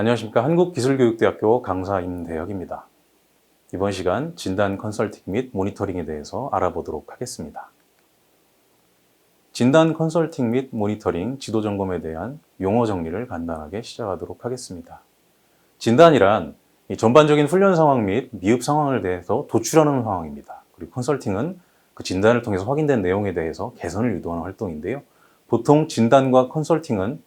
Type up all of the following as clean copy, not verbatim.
안녕하십니까. 한국기술교육대학교 강사 임대혁입니다. 이번 시간 진단 컨설팅 및 모니터링에 대해서 알아보도록 하겠습니다. 진단 컨설팅 및 모니터링 지도 점검에 대한 용어 정리를 간단하게 시작하도록 하겠습니다. 진단이란 전반적인 훈련 상황 및 미흡 상황을 대해서 도출하는 상황입니다. 그리고 컨설팅은 그 진단을 통해서 확인된 내용에 대해서 개선을 유도하는 활동인데요. 보통 진단과 컨설팅은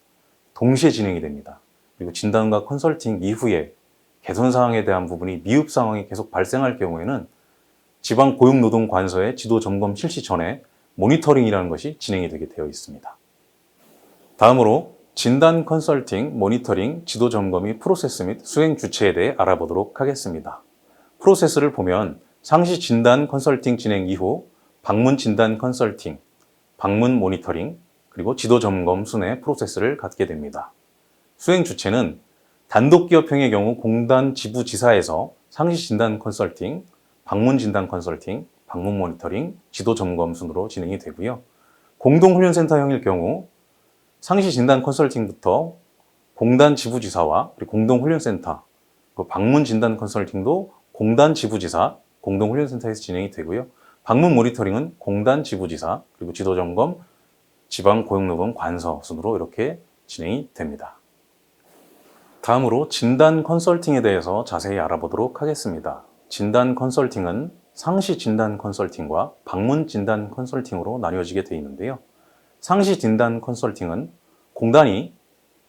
동시에 진행이 됩니다. 그리고 진단과 컨설팅 이후에 개선 사항에 대한 부분이 미흡 상황이 계속 발생할 경우에는 지방고용노동관서의 지도 점검 실시 전에 모니터링이라는 것이 진행이 되게 되어 있습니다. 다음으로 진단 컨설팅, 모니터링, 지도 점검의 프로세스 및 수행 주체에 대해 알아보도록 하겠습니다. 프로세스를 보면 상시 진단 컨설팅 진행 이후 방문 진단 컨설팅, 방문 모니터링, 그리고 지도 점검 순의 프로세스를 갖게 됩니다. 수행 주체는 단독기업형의 경우 공단 지부지사에서 상시 진단 컨설팅, 방문 진단 컨설팅, 방문 모니터링, 지도 점검 순으로 진행이 되고요. 공동훈련센터형일 경우 상시 진단 컨설팅부터 공단 지부지사와 그리고 공동훈련센터, 방문 진단 컨설팅도 공단 지부지사, 공동훈련센터에서 진행이 되고요. 방문 모니터링은 공단 지부지사, 그리고 지도 점검, 지방고용노동관서 순으로 이렇게 진행이 됩니다. 다음으로 진단 컨설팅에 대해서 자세히 알아보도록 하겠습니다. 진단 컨설팅은 상시 진단 컨설팅과 방문 진단 컨설팅으로 나뉘어지게 되어 있는데요. 상시 진단 컨설팅은 공단이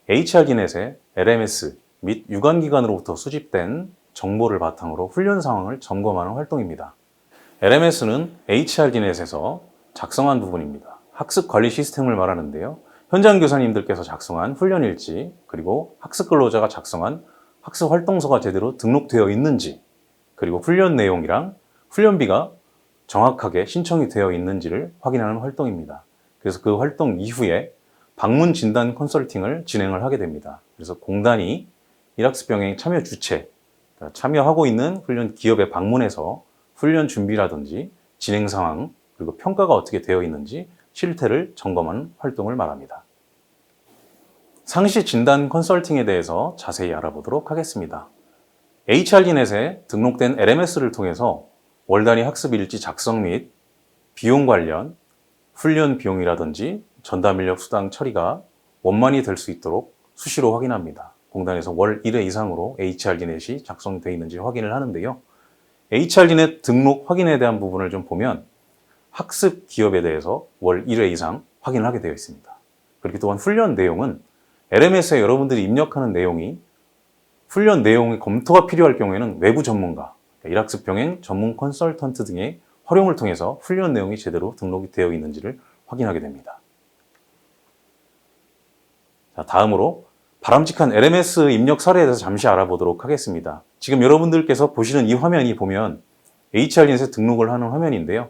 HRD넷의 LMS 및 유관기관으로부터 수집된 정보를 바탕으로 훈련 상황을 점검하는 활동입니다. LMS는 HRD넷에서 작성한 부분입니다. 학습 관리 시스템을 말하는데요. 현장 교사님들께서 작성한 훈련 일지, 그리고 학습 근로자가 작성한 학습 활동서가 제대로 등록되어 있는지, 그리고 훈련 내용이랑 훈련비가 정확하게 신청이 되어 있는지를 확인하는 활동입니다. 그래서 그 활동 이후에 방문 진단 컨설팅을 진행을 하게 됩니다. 그래서 공단이 일학습 병행 참여 주체, 참여하고 있는 훈련 기업에 방문해서 훈련 준비라든지 진행 상황, 그리고 평가가 어떻게 되어 있는지 실태를 점검하는 활동을 말합니다. 상시 진단 컨설팅에 대해서 자세히 알아보도록 하겠습니다. HRD넷에 등록된 LMS를 통해서 월 단위 학습 일지 작성 및 비용 관련 훈련 비용이라든지 전담 인력 수당 처리가 원만히 될 수 있도록 수시로 확인합니다. 공단에서 월 1회 이상으로 HRD넷이 작성되어 있는지 확인을 하는데요. HRD넷 등록 확인에 대한 부분을 좀 보면 학습 기업에 대해서 월 1회 이상 확인을 하게 되어 있습니다. 그리고 또한 훈련 내용은 LMS에 여러분들이 입력하는 내용이 훈련 내용의 검토가 필요할 경우에는 외부 전문가, 일학습 병행 전문 컨설턴트 등의 활용을 통해서 훈련 내용이 제대로 등록이 되어 있는지를 확인하게 됩니다. 자, 다음으로 바람직한 LMS 입력 사례에 대해서 잠시 알아보도록 하겠습니다. 지금 여러분들께서 보시는 이 화면이 보면 HRD넷에 등록을 하는 화면인데요.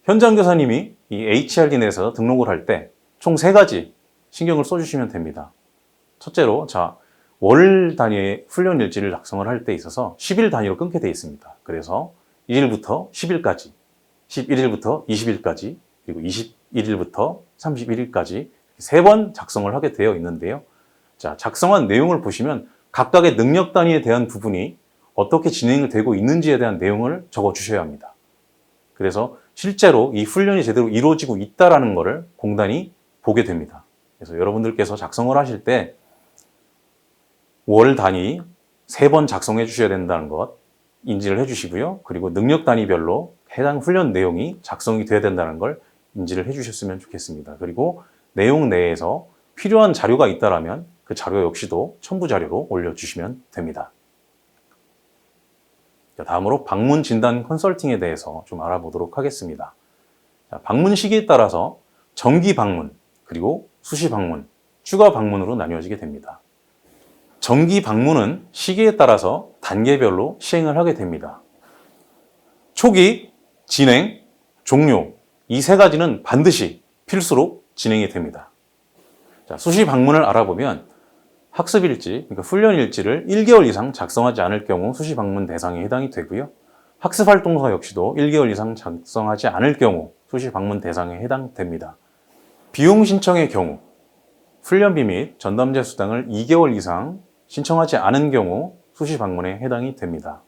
현장 교사님이 이 HRD넷에서 등록을 할 때 총 3가지 신경을 써주시면 됩니다. 첫째로, 월 단위의 훈련 일지를 작성을 할 때 있어서 10일 단위로 끊게 되어 있습니다. 그래서 1일부터 10일까지, 11일부터 20일까지, 그리고 21일부터 31일까지 3번 작성을 하게 되어 있는데요. 자, 작성한 내용을 보시면 각각의 능력 단위에 대한 부분이 어떻게 진행이 되고 있는지에 대한 내용을 적어 주셔야 합니다. 그래서 실제로 이 훈련이 제대로 이루어지고 있다는 것을 공단이 보게 됩니다. 그래서 여러분들께서 작성을 하실 때 월 단위 3번 작성해 주셔야 된다는 것 인지를 해 주시고요. 그리고 능력 단위별로 해당 훈련 내용이 작성이 돼야 된다는 걸 인지를 해 주셨으면 좋겠습니다. 그리고 내용 내에서 필요한 자료가 있다면 그 자료 역시도 첨부 자료로 올려주시면 됩니다. 다음으로 방문 진단 컨설팅에 대해서 좀 알아보도록 하겠습니다. 방문 시기에 따라서 정기 방문, 그리고 수시 방문, 추가 방문으로 나뉘어지게 됩니다. 정기 방문은 시기에 따라서 단계별로 시행을 하게 됩니다. 초기, 진행, 종료, 이 3가지는 반드시 필수로 진행이 됩니다. 자, 수시 방문을 알아보면 학습 일지, 그러니까 훈련 일지를 1개월 이상 작성하지 않을 경우 수시 방문 대상에 해당이 되고요. 학습 활동서 역시도 1개월 이상 작성하지 않을 경우 수시 방문 대상에 해당됩니다. 비용 신청의 경우 훈련비 및 전담제 수당을 2개월 이상 신청하지 않은 경우 수시 방문에 해당이 됩니다.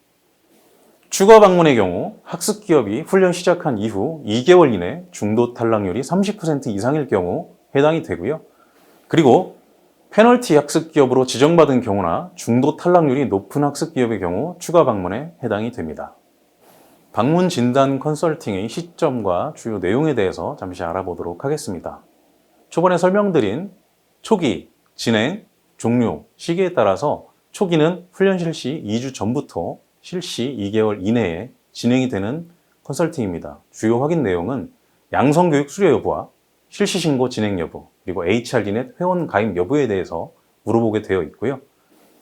추가 방문의 경우 학습 기업이 훈련 시작한 이후 2개월 이내 중도 탈락률이 30% 이상일 경우 해당이 되고요. 그리고 페널티 학습 기업으로 지정받은 경우나 중도 탈락률이 높은 학습 기업의 경우 추가 방문에 해당이 됩니다. 방문 진단 컨설팅의 시점과 주요 내용에 대해서 잠시 알아보도록 하겠습니다. 초반에 설명드린 초기, 진행, 종료, 시기에 따라서 초기는 훈련 실시 2주 전부터 실시 2개월 이내에 진행이 되는 컨설팅입니다. 주요 확인 내용은 양성교육 수료 여부와 실시 신고 진행 여부, 그리고 HRDnet 회원 가입 여부에 대해서 물어보게 되어 있고요.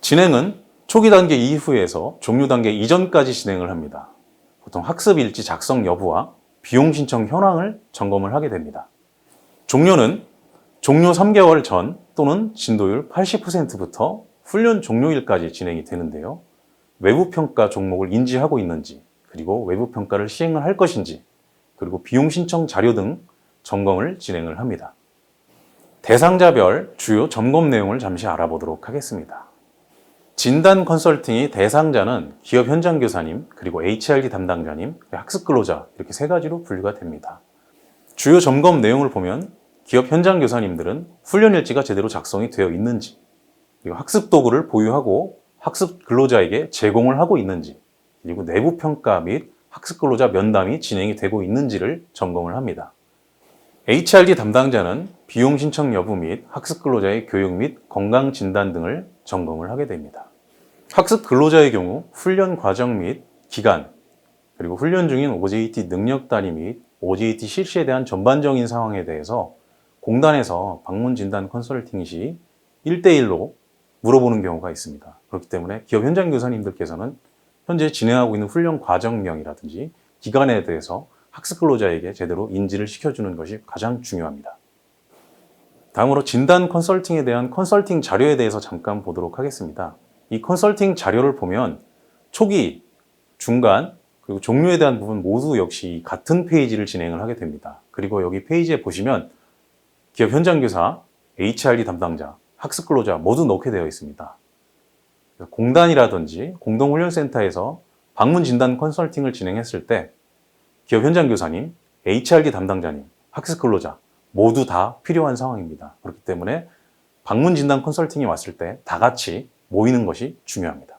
진행은 초기 단계 이후에서 종료 단계 이전까지 진행을 합니다. 보통 학습 일지 작성 여부와 비용 신청 현황을 점검을 하게 됩니다. 종료는 종료 3개월 전 또는 진도율 80%부터 훈련 종료일까지 진행이 되는데요. 외부 평가 종목을 인지하고 있는지, 그리고 외부 평가를 시행을 할 것인지, 그리고 비용 신청 자료 등 점검을 진행을 합니다. 대상자별 주요 점검 내용을 잠시 알아보도록 하겠습니다. 진단 컨설팅의 대상자는 기업 현장 교사님, 그리고 HRD 담당자님, 학습 근로자 이렇게 세 가지로 분류가 됩니다. 주요 점검 내용을 보면 기업 현장 교사님들은 훈련 일지가 제대로 작성이 되어 있는지, 그리고 학습 도구를 보유하고 학습 근로자에게 제공을 하고 있는지, 그리고 내부 평가 및 학습 근로자 면담이 진행이 되고 있는지를 점검을 합니다. HRD 담당자는 비용 신청 여부 및 학습 근로자의 교육 및 건강 진단 등을 점검을 하게 됩니다. 학습 근로자의 경우 훈련 과정 및 기간, 그리고 훈련 중인 OJT 능력 단위 및 OJT 실시에 대한 전반적인 상황에 대해서 공단에서 방문 진단 컨설팅 시 1대1로 물어보는 경우가 있습니다. 그렇기 때문에 기업 현장 교사님들께서는 현재 진행하고 있는 훈련 과정명이라든지 기간에 대해서 학습 근로자에게 제대로 인지를 시켜주는 것이 가장 중요합니다. 다음으로 진단 컨설팅에 대한 컨설팅 자료에 대해서 잠깐 보도록 하겠습니다. 이 컨설팅 자료를 보면 초기, 중간, 그리고 종료에 대한 부분 모두 역시 같은 페이지를 진행을 하게 됩니다. 그리고 여기 페이지에 보시면 기업 현장 교사, HRD 담당자, 학습 근로자 모두 넣게 되어 있습니다. 공단이라든지 공동훈련센터에서 방문 진단 컨설팅을 진행했을 때 기업 현장 교사님, HRD 담당자님, 학습 근로자 모두 다 필요한 상황입니다. 그렇기 때문에 방문 진단 컨설팅이 왔을 때 다 같이 모이는 것이 중요합니다.